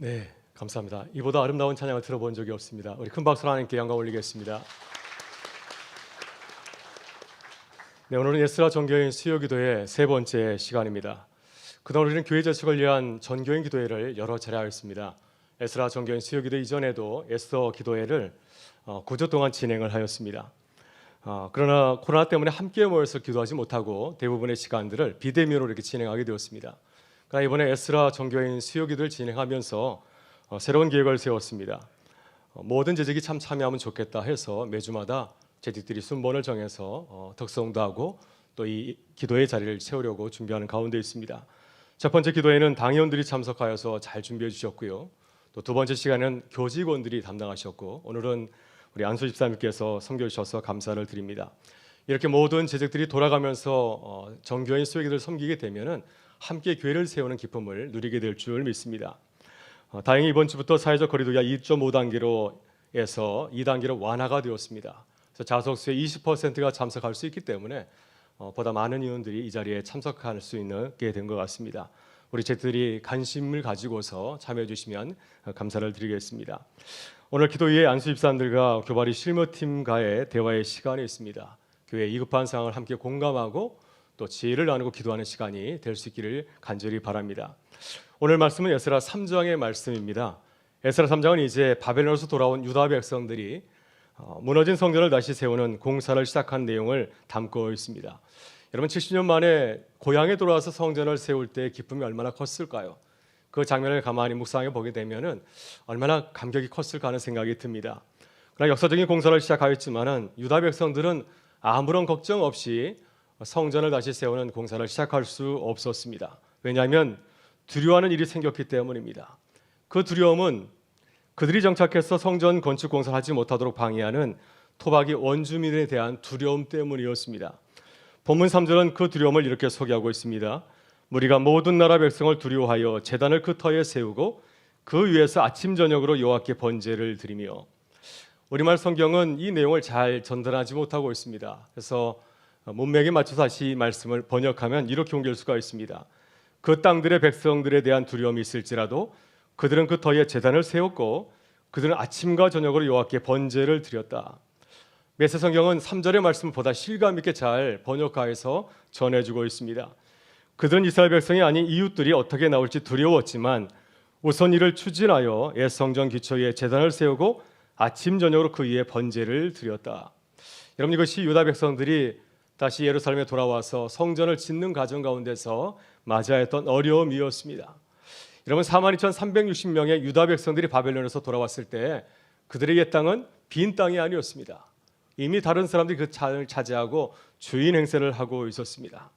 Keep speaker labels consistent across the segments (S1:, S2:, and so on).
S1: 네, 감사합니다. 이보다 아름다운 찬양을 들어본 적이 없습니다. 우리 큰 박수로 하나님께 영광 올리겠습니다. 네, 오늘은 에스라 전교인 수요기도의 세 번째 시간입니다. 그동안 우리는 교회 재축을 위한 전교인 기도회를 여러 차례 하였습니다. 에스라 전교인 수요기도 이전에도 에스더 기도회를 9주 동안 진행을 하였습니다. 그러나 코로나 때문에 함께 모여서 기도하지 못하고 대부분의 시간들을 비대면으로 이렇게 진행하게 되었습니다. 그러나 이번에 에스라 전교인 수요기도를 진행하면서 새로운 계획을 세웠습니다. 모든 재직이 참 참여하면 좋겠다 해서 매주마다 재직들이 순번을 정해서 덕성도 하고 또 이 기도의 자리를 채우려고 준비하는 가운데 있습니다. 첫 번째 기도회는 당회원들이 참석하여서 잘 준비해 주셨고요. 또 두 번째 시간은 교직원들이 담당하셨고 오늘은 우리 안수 집사님께서 섬겨 주셔서 감사를 드립니다. 이렇게 모든 재직들이 돌아가면서 정교인 수요기도를 섬기게 되면은 함께 교회를 세우는 기쁨을 누리게 될 줄 믿습니다. 다행히 이번 주부터 사회적 거리두기가 2.5단계로 해서 2단계로 완화가 되었습니다. 그래서 자석수의 20%가 참석할 수 있기 때문에 보다 많은 의원들이 이 자리에 참석할 수 있게 된 것 같습니다. 우리 재직들이 관심을 가지고서 참여해 주시면 감사를 드리겠습니다. 오늘 기도회에 안수 집사님들과 교발이 실무팀과의 대화의 시간이 있습니다. 교회의 위급한 상황을 함께 공감하고 또 지혜를 나누고 기도하는 시간이 될 수 있기를 간절히 바랍니다. 오늘 말씀은 에스라 3장의 말씀입니다. 에스라 3장은 이제 바벨론에서 돌아온 유다 백성들이 무너진 성전을 다시 세우는 공사를 시작한 내용을 담고 있습니다. 여러분 70년 만에 고향에 돌아와서 성전을 세울 때의 기쁨이 얼마나 컸을까요? 그 장면을 가만히 묵상해 보게 되면은 얼마나 감격이 컸을까 하는 생각이 듭니다. 그러나 역사적인 공사를 시작하였지만은 유다 백성들은 아무런 걱정 없이 성전을 다시 세우는 공사를 시작할 수 없었습니다. 왜냐하면 두려워하는 일이 생겼기 때문입니다. 그 두려움은 그들이 정착해서 성전 건축 공사를 하지 못하도록 방해하는 토박이 원주민에 대한 두려움 때문이었습니다. 본문 3절은 그 두려움을 이렇게 소개하고 있습니다. 무리가 모든 나라 백성을 두려워하여 제단을 그 터에 세우고 그 위에서 아침 저녁으로 여호와께 번제를 드리며. 우리말 성경은 이 내용을 잘 전달하지 못하고 있습니다. 그래서 문맥에 맞춰서 다시 말씀을 번역하면 이렇게 옮길 수가 있습니다. 그 땅들의 백성들에 대한 두려움이 있을지라도 그들은 그 터에 제단을 세웠고 그들은 아침과 저녁으로 여호와께 번제를 드렸다. 메세 성경은 3절의 말씀을 보다 실감 있게 잘 번역하여서 전해주고 있습니다. 그들은 이스라엘 백성이 아닌 이웃들이 어떻게 나올지 두려웠지만 우선 이를 추진하여 옛 성전 기초 위에 제단을 세우고 아침 저녁으로 그 위에 번제를 드렸다. 여러분 이것이 유다 백성들이 다시 예루살렘에 돌아와서 성전을 짓는 과정 가운데서 맞아야 했던 어려움이었습니다. 여러분 42,360명의 유다 백성들이 바벨론에서 돌아왔을 때 그들의 옛 땅은 빈 땅이 아니었습니다. 이미 다른 사람들이 그 땅을 차지하고 주인 행세를 하고 있었습니다.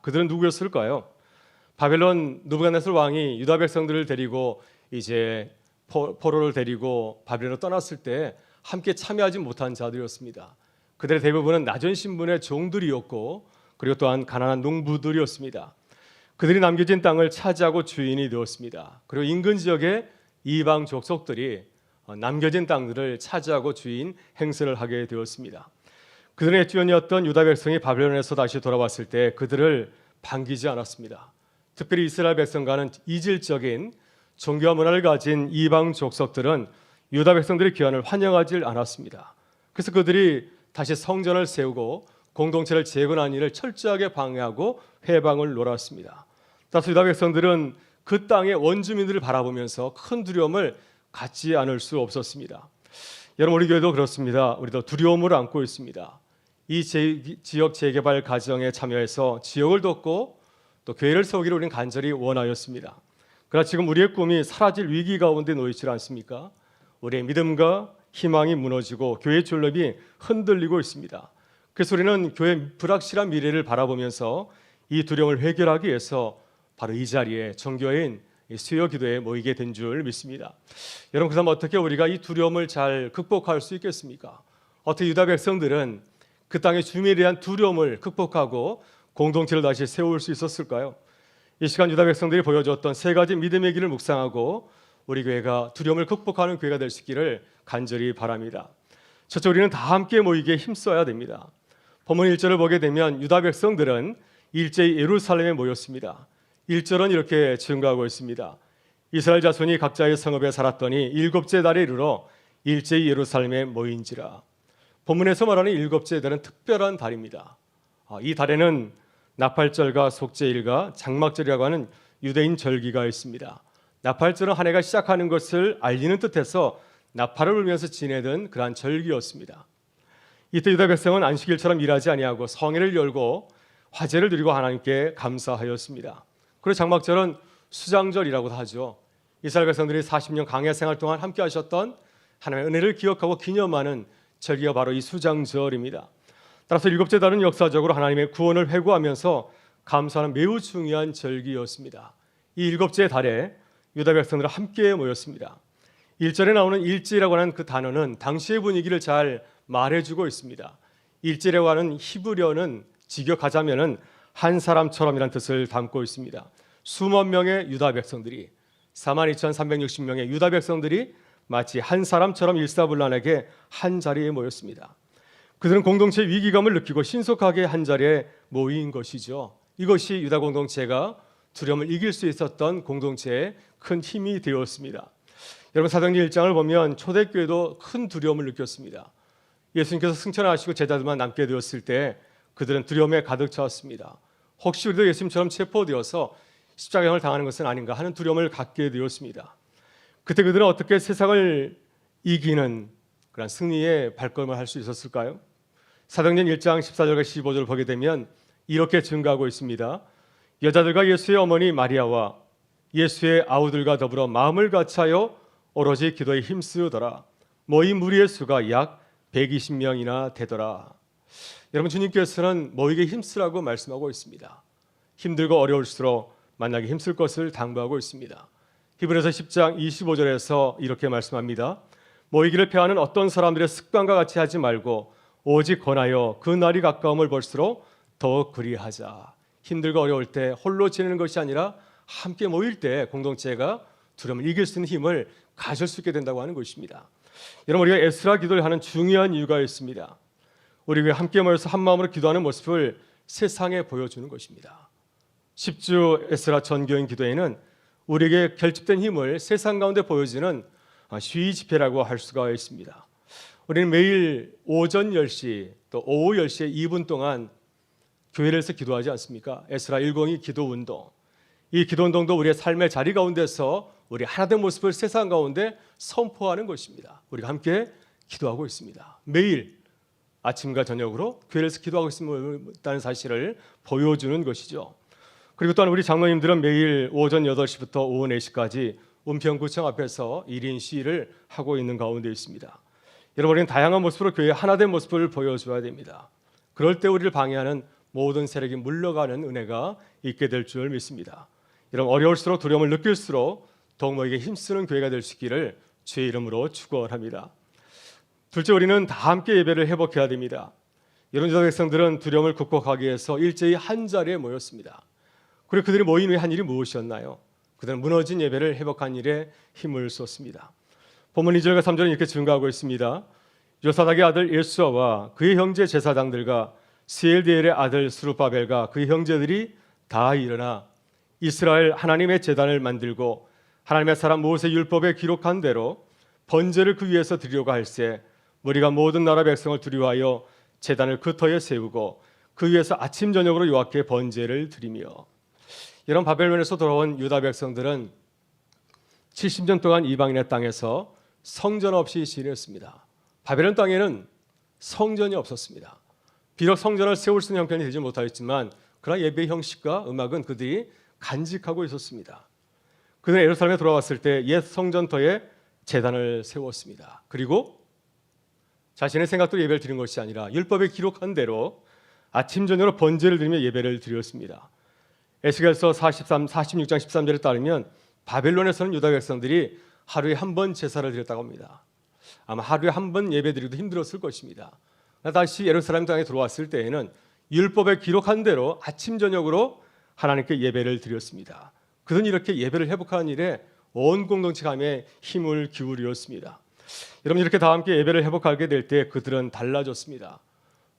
S1: 그들은 누구였을까요? 바벨론 느부갓네살 왕이 유다 백성들을 데리고 이제 포로를 데리고 바벨론으로 떠났을 때 함께 참여하지 못한 자들이었습니다. 그들의 대부분은 낮은 신분의 종들이었고 그리고 또한 가난한 농부들이었습니다. 그들이 남겨진 땅을 차지하고 주인이 되었습니다. 그리고 인근 지역의 이방 족속들이 남겨진 땅들을 차지하고 주인 행세를 하게 되었습니다. 그들의 주인이었던 유다 백성이 바벨론에서 다시 돌아왔을 때 그들을 반기지 않았습니다. 특별히 이스라엘 백성과는 이질적인 종교와 문화를 가진 이방 족속들은 유다 백성들의 귀환을 환영하지 않았습니다. 그래서 그들이 다시 성전을 세우고 공동체를 재건하는 일을 철저하게 방해하고 회방을 놀았습니다. 따라서 유다 백성들은 그 땅의 원주민들을 바라보면서 큰 두려움을 갖지 않을 수 없었습니다. 여러분 우리 교회도 그렇습니다. 우리도 두려움을 안고 있습니다. 이 지역 재개발 과정에 참여해서 지역을 돕고 또 교회를 세우기를 우리는 간절히 원하였습니다. 그러나 지금 우리의 꿈이 사라질 위기 가운데 놓이지 않습니까? 우리의 믿음과 희망이 무너지고 교회의 존립이 흔들리고 있습니다. 그래서 우리는 교회의 불확실한 미래를 바라보면서 이 두려움을 해결하기 위해서 바로 이 자리에 정교인 수요 기도에 모이게 된 줄 믿습니다. 여러분 그럼 어떻게 우리가 이 두려움을 잘 극복할 수 있겠습니까? 어떻게 유다 백성들은 그 땅의 주민에 대한 두려움을 극복하고 공동체를 다시 세울 수 있었을까요? 이 시간 유다 백성들이 보여줬던 세 가지 믿음의 길을 묵상하고 우리 교회가 두려움을 극복하는 교회가 될 수 있기를 간절히 바랍니다. 첫째 우리는 다 함께 모이기에 힘써야 됩니다. 본문 1절을 보게 되면 유다 백성들은 일제히 예루살렘에 모였습니다. 1절은 이렇게 증거하고 있습니다. 이스라엘 자손이 각자의 성읍에 살았더니 일곱째 달에 이르러 일제히 예루살렘에 모인지라. 본문에서 말하는 일곱째 달은 특별한 달입니다. 이 달에는 나팔절과 속죄일과 장막절이라고 하는 유대인 절기가 있습니다. 나팔절은 한 해가 시작하는 것을 알리는 뜻에서 나팔을 불면서 지내던 그러한 절기였습니다. 이때 유다 백성은 안식일처럼 일하지 아니하고 성회를 열고 화제를 드리고 하나님께 감사하였습니다. 그리고 장막절은 수장절이라고도 하죠. 이스라엘 백성들이 40년 광야 생활 동안 함께 하셨던 하나님의 은혜를 기억하고 기념하는 절기가 바로 이 수장절입니다. 따라서 일곱째 달은 역사적으로 하나님의 구원을 회고하면서 감사하는 매우 중요한 절기였습니다. 이 일곱째 달에 유다 백성들은 함께 모였습니다. 1절에 나오는 일제라고 하는 그 단어는 당시의 분위기를 잘 말해주고 있습니다. 일제라고 하는 히브리어는 직역하자면은 한 사람처럼이라는 뜻을 담고 있습니다. 수만 명의 유다 백성들이 42,360명의 유다 백성들이 마치 한 사람처럼 일사불란하게 한 자리에 모였습니다. 그들은 공동체 위기감을 느끼고 신속하게 한 자리에 모인 것이죠. 이것이 유다 공동체가 두려움을 이길 수 있었던 공동체의 큰 힘이 되었습니다. 여러분 사도행전 1장을 보면 초대교회도 큰 두려움을 느꼈습니다. 예수님께서 승천하시고 제자들만 남게 되었을 때 그들은 두려움에 가득 차왔습니다. 혹시 우리도 예수님처럼 체포되어서 십자가형을 당하는 것은 아닌가 하는 두려움을 갖게 되었습니다. 그때 그들은 어떻게 세상을 이기는 그런 승리의 발걸음을 할 수 있었을까요? 사도행전 1장 14절과 15절을 보게 되면 이렇게 증가하고 있습니다. 여자들과 예수의 어머니 마리아와 예수의 아우들과 더불어 마음을 같이하여 오로지 기도에 힘쓰더라. 모인 무리의 수가 약 120명이나 되더라. 여러분 주님께서는 모이게 힘쓰라고 말씀하고 있습니다. 힘들고 어려울수록 만나기 힘쓸 것을 당부하고 있습니다. 히브리서 10장 25절에서 이렇게 말씀합니다. 모이기를 패하는 어떤 사람들의 습관과 같이 하지 말고 오직 권하여 그 날이 가까움을 볼수록 더욱 그리하자. 힘들고 어려울 때 홀로 지내는 것이 아니라 함께 모일 때 공동체가 두려움을 이길 수 있는 힘을 가질 수 있게 된다고 하는 것입니다. 여러분 우리가 에스라 기도를 하는 중요한 이유가 있습니다. 우리가 함께 모여서 한 마음으로 기도하는 모습을 세상에 보여주는 것입니다. 10주 에스라 전교인 기도회는 우리에게 결집된 힘을 세상 가운데 보여주는 시위 집회라고 할 수가 있습니다. 우리는 매일 오전 10시 또 오후 10시에 2분 동안 교회에서 기도하지 않습니까? 에스라 102 기도운동. 이 기도운동도 우리의 삶의 자리 가운데서 우리 하나된 모습을 세상 가운데 선포하는 것입니다. 우리가 함께 기도하고 있습니다. 매일 아침과 저녁으로 교회에서 기도하고 있다는 사실을 보여주는 것이죠. 그리고 또한 우리 장로님들은 매일 오전 8시부터 오후 4시까지 은평구청 앞에서 1인 시위를 하고 있는 가운데 있습니다. 여러분 우리는 다양한 모습으로 교회의 하나된 모습을 보여줘야 됩니다. 그럴 때 우리를 방해하는 모든 세력이 물러가는 은혜가 있게 될 줄 믿습니다. 여러분 어려울수록 두려움을 느낄수록 더욱 너에게 힘쓰는 교회가 될 수 있기를 주의 이름으로 축원합니다. 둘째 우리는 다 함께 예배를 회복해야 됩니다. 여러분 유다 백성들은 두려움을 극복하기 위해서 일제히 한 자리에 모였습니다. 그리고 그들이 모인 후에 한 일이 무엇이었나요? 그들은 무너진 예배를 회복한 일에 힘을 쏟습니다. 본문 2절과 3절은 이렇게 증가하고 있습니다. 요사닥의 아들 예수아와 그의 형제 제사장들과 스엘디엘의 아들 스룹바벨과 그의 형제들이 다 일어나 이스라엘 하나님의 제단을 만들고 하나님의 사람 모세 율법에 기록한 대로 번제를 그 위에서 드리려고 할새 무리가 모든 나라 백성을 두려워하여 제단을 그 터에 세우고 그 위에서 아침 저녁으로 여호와께 번제를 드리며. 이런 바벨론에서 돌아온 유다 백성들은 70년 동안 이방인의 땅에서 성전 없이 지냈습니다. 바벨론 땅에는 성전이 없었습니다. 비록 성전을 세울 수 있는 형편이 되지 못하였지만 그러나 예배 형식과 음악은 그들이 간직하고 있었습니다. 그들은 예루살렘에 돌아왔을 때 옛 성전터에 제단을 세웠습니다. 그리고 자신의 생각대로 예배를 드린 것이 아니라 율법에 기록한 대로 아침 저녁으로 번제를 드리며 예배를 드렸습니다. 에스겔서 46장 13절에 따르면 바벨론에서는 유다 백성들이 하루에 한 번 제사를 드렸다고 합니다. 아마 하루에 한 번 예배 드리기도 힘들었을 것입니다. 다시 예루살렘 땅에 들어왔을 때에는 율법에 기록한 대로 아침 저녁으로 하나님께 예배를 드렸습니다. 그들은 이렇게 예배를 회복하는 일에 온 공동체가 힘을 기울였습니다. 여러분 이렇게 다 함께 예배를 회복하게 될 때 그들은 달라졌습니다.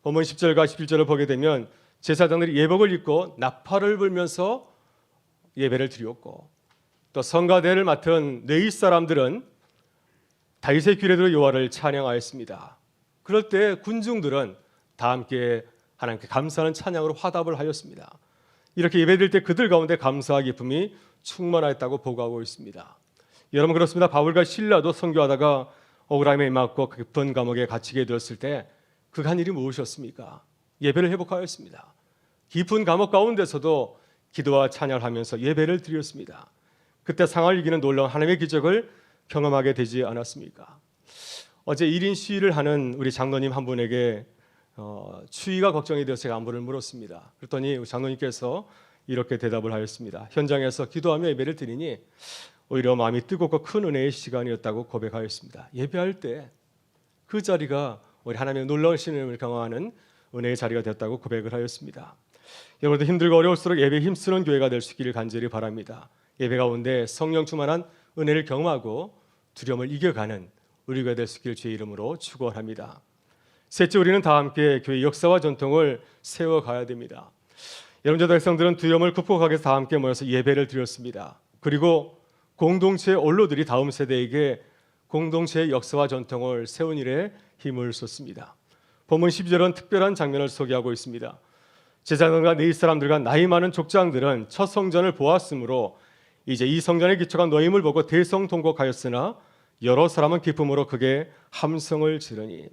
S1: 본문 10절과 11절을 보게 되면 제사장들이 예복을 입고 나팔을 불면서 예배를 드렸고 또 성가대를 맡은 네이 사람들은 다윗의 귀에 들어 여호와를 찬양하였습니다. 그럴 때 군중들은 다 함께 하나님께 감사하는 찬양으로 화답을 하였습니다. 이렇게 예배드릴 때 그들 가운데 감사와 기쁨이 충만하였다고 보고하고 있습니다. 여러분 그렇습니다. 바울과 실라도 선교하다가 억울함에 맞고 깊은 감옥에 갇히게 되었을 때 그가 한 일이 무엇이었습니까? 예배를 회복하였습니다. 깊은 감옥 가운데서도 기도와 찬양을 하면서 예배를 드렸습니다. 그때 상황을 이기는 놀라운 하나님의 기적을 경험하게 되지 않았습니까? 어제 1인 시위를 하는 우리 장로님 한 분에게 추위가 걱정이 되어서 제가 안부를 물었습니다. 그랬더니 장로님께서 이렇게 대답을 하였습니다. 현장에서 기도하며 예배를 드리니 오히려 마음이 뜨겁고 큰 은혜의 시간이었다고 고백하였습니다. 예배할 때 그 자리가 우리 하나님의 놀라운 신임을 경험하는 은혜의 자리가 되었다고 고백을 하였습니다. 여러분도 힘들고 어려울수록 예배에 힘쓰는 교회가 될 수 있기를 간절히 바랍니다. 예배 가운데 성령 충만한 은혜를 경험하고 두려움을 이겨가는 우리 교회가 될 수 있기를 주의 이름으로 축원합니다. 셋째, 우리는 다 함께 교회의 역사와 전통을 세워가야 됩니다. 여러분 저도 백성들은 두려움을 극복하기 위해서 다 함께 모여서 예배를 드렸습니다. 그리고 공동체의 원로들이 다음 세대에게 공동체의 역사와 전통을 세운 일에 힘을 쏟습니다. 본문 12절은 특별한 장면을 소개하고 있습니다. 제사장과 네이 사람들과 나이 많은 족장들은 첫 성전을 보았으므로 이제 이 성전의 기초가 놓임을 보고 대성통곡하였으나 여러 사람은 기쁨으로 크게 함성을 지르니.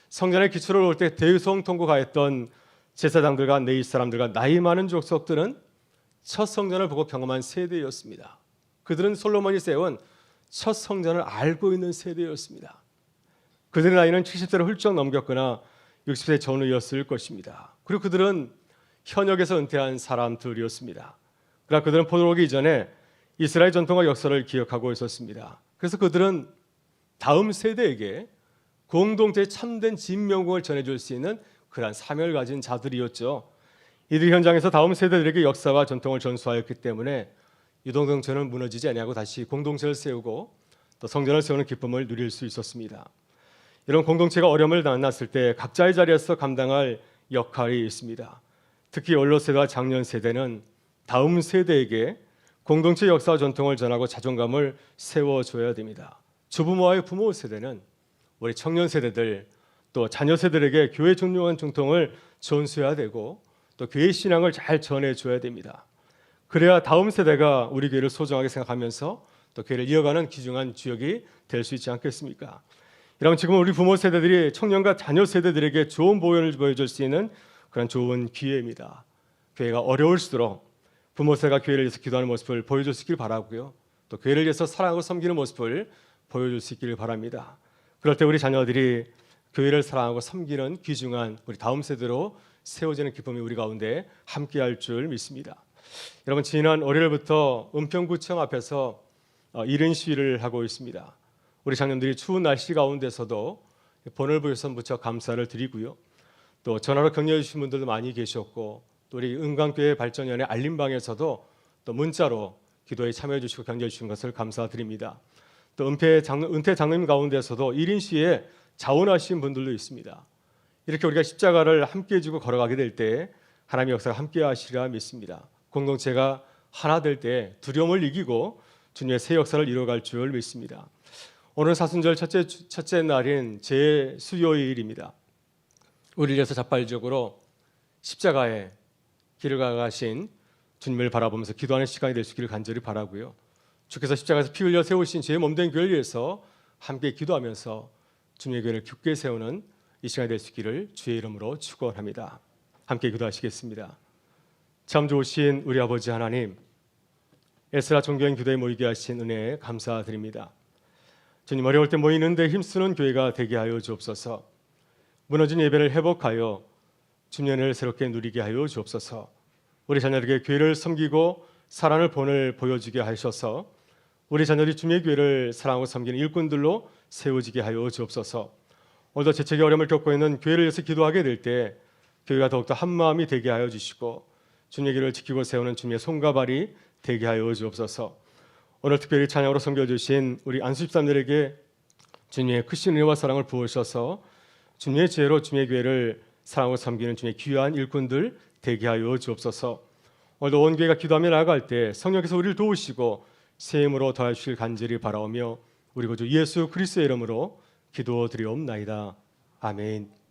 S1: 성전의 기초를 올 때 대성통곡하였던 제사장들과 네이 사람들과 나이 많은 족속들은 첫 성전을 보고 경험한 세대였습니다. 그들은 솔로몬이 세운 첫 성전을 알고 있는 세대였습니다. 그들의 나이는 70세를 훌쩍 넘겼거나 60세 전후였을 것입니다. 그리고 그들은 현역에서 은퇴한 사람들이었습니다. 그러나 그들은 포로로 오기 이전에 이스라엘 전통과 역사를 기억하고 있었습니다. 그래서 그들은 다음 세대에게 공동체의 참된 진명공을 전해줄 수 있는 그러한 사명을 가진 자들이었죠. 이들 현장에서 다음 세대들에게 역사와 전통을 전수하였기 때문에 유동성체는 무너지지 아니하고 다시 공동체를 세우고 또 성전을 세우는 기쁨을 누릴 수 있었습니다. 이런 공동체가 어려움을 만났을 때 각자의 자리에서 감당할 역할이 있습니다. 특히 원로 세대와 장년 세대는 다음 세대에게 공동체 역사와 전통을 전하고 자존감을 세워줘야 됩니다. 조부모와의 부모 세대는 우리 청년 세대들 또 자녀 세대들에게 교회 중요한 전통을 전수해야 되고 또 교회 신앙을 잘 전해줘야 됩니다. 그래야 다음 세대가 우리 교회를 소중하게 생각하면서 또 교회를 이어가는 귀중한 주역이 될 수 있지 않겠습니까? 여러분 지금 우리 부모 세대들이 청년과 자녀 세대들에게 좋은 보혈을 보여줄 수 있는 그런 좋은 기회입니다. 교회가 어려울수록 부모 세대가 교회를 위해서 기도하는 모습을 보여줄 수 있길 바라고요. 또 교회를 위해서 사랑하고 섬기는 모습을 보여줄 수 있기를 바랍니다. 그럴 때 우리 자녀들이 교회를 사랑하고 섬기는 귀중한 우리 다음 세대로 세워지는 기쁨이 우리 가운데 함께할 줄 믿습니다. 여러분 지난 월요일부터 은평구청 앞에서 1인 시위를 하고 있습니다. 우리 장년들이 추운 날씨 가운데서도 본을 보여서 무척 감사를 드리고요. 또 전화로 격려해 주신 분들도 많이 계셨고 또 우리 은광교회 발전위원회 알림방에서도 또 문자로 기도에 참여해 주시고 격려해 주신 것을 감사드립니다. 또 은퇴 장로님 가운데서도 1인 시위에 자원하신 분들도 있습니다. 이렇게 우리가 십자가를 함께 지고 걸어가게 될 때 하나님의 역사가 함께 하시리라 믿습니다. 공동체가 하나 될 때 두려움을 이기고 주님의 새 역사를 이루어갈 줄 믿습니다. 오늘 사순절 첫째 날인 제수요일입니다. 우리를 위해서 자발적으로 십자가의 길을 가신 주님을 바라보면서 기도하는 시간이 될 수 있기를 간절히 바라고요. 주께서 십자가에서 피 흘려 세우신 제 몸된 교회를 위해서 함께 기도하면서 주님의 교회를 굳게 세우는 이 시간이 될 수 있기를 주의 이름으로 축원합니다. 함께 기도하시겠습니다. 참 좋으신 우리 아버지 하나님, 에스라 종교인 교회에 모이게 하신 은혜에 감사드립니다. 주님, 어려울 때 모이는데 힘쓰는 교회가 되게 하여 주옵소서. 무너진 예배를 회복하여 주님의 은혜를 새롭게 누리게 하여 주옵소서. 우리 자녀에게 교회를 섬기고 사랑을 본을 보여주게 하셔서 우리 자녀들이 주님의 교회를 사랑하고 섬기는 일꾼들로 세워지게 하여 주옵소서. 오늘도 재택의 어려움을 겪고 있는 교회를 위해서 기도하게 될 때 교회가 더욱더 한마음이 되게 하여 주시고 주님의 길을 지키고 세우는 주님의 손과 발이 되게 하여 주옵소서. 오늘 특별히 찬양으로 섬겨주신 우리 안수집사님들에게 주님의 크신 은혜와 사랑을 부으셔서 주님의 지혜로 주님의 교회를 사랑하고 섬기는 주님의 귀한 일꾼들 되게 하여 주옵소서. 오늘도 온 교회가 기도하며 나아갈 때 성령께서 우리를 도우시고 새 힘으로 더하실 간절히 바라오며 우리 구주 예수 그리스도의 이름으로 기도드리옵나이다. 아멘.